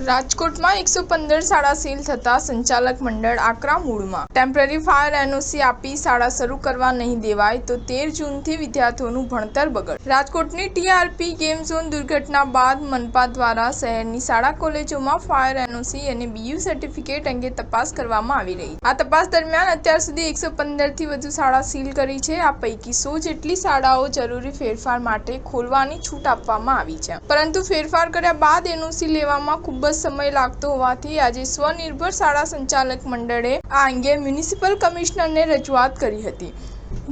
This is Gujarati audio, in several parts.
રાજકોટમાં 115 શાળા સીલ થતા સંચાલક મંડળ આકરા મૂડમાં। ટેમ્પરરી ફાયર એનઓસી આપી શાળા શરૂ કરવા નહીં દેવાય તો 13 જૂનથી વિદ્યાર્થીઓનું ભણતર બગડશે। રાજકોટની ટીઆરપી ગેમ ઝોન દુર્ઘટના બાદ મનપા દ્વારા શહેરની શાળા કોલેજોમાં ફાયર એનઓસી અને બીયુ સર્ટિફિકેટ અંગે તપાસ કરવામાં આવી રહી છે। આ તપાસ દરમિયાન અત્યાર સુધી 115થી વધુ શાળા સીલ કરી છે। આ પૈકી 100 જેટલી શાળાઓ જરૂરી ફેરફાર માટે ખોલવાની છૂટ આપવામાં આવી છે, પરંતુ ફેરફાર કર્યા બાદ એનઓસી લેવામાં ખૂબ સમય લાગતો હોવાથી આજે સ્વનિર્ભર શાળા સંચાલક મંડળે આ અંગે મ્યુનિસિપલ કમિશનરને રજૂઆત કરી હતી,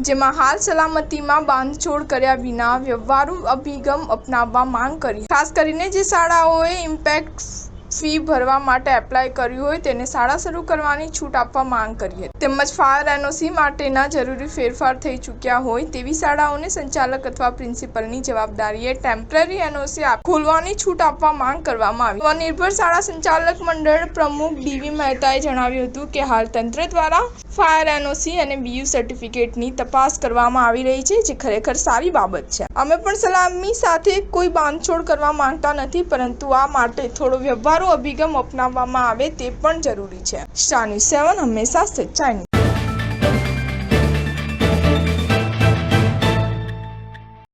જેમાં હાલ સલામતીમાં બાંધછોડ કર્યા વિના વ્યવહારુ અભિગમ અપનાવવા માંગ કરી। ખાસ કરીને જે શાળાઓએ ઇમ્પેક્ટ ફી ભરવા માટે એપ્લાય કર્યું હોય તેને શાળા શરૂ કરવાની છૂટ આપવા માંગ કરી હતી, તેમજ ફાયર એનઓસી માટેના જરૂરી ફેરફાર થઈ ચૂક્યા હોય તેવી શાળાઓને સંચાલક અથવા પ્રિન્સિપલની જવાબદારીએ ટેમ્પરરી એનઓસી ખોલવાની છૂટ આપવા માંગ કરવામાં આવી। સ્વનિર્ભર શાળા સંચાલક મંડળ પ્રમુખ ડીવી મહેતાએ જણાવ્યું હતું કે હાલ તંત્ર દ્વારા ફાયર એનઓસી અને બીયુ સર્ટિફિકેટની તપાસ કરવામાં આવી રહી છે, જે ખરેખર સારી બાબત છે। અમે પણ સલામી સાથે કોઈ બાંધછોડ કરવા માંગતા નથી, પરંતુ આ માટે થોડો વ્યવહારુ અભિગમ અપનાવવામાં આવે તે પણ જરૂરી છે। સ્ટાર ન્યૂઝ 7 હંમેશા સચ્ચાઈની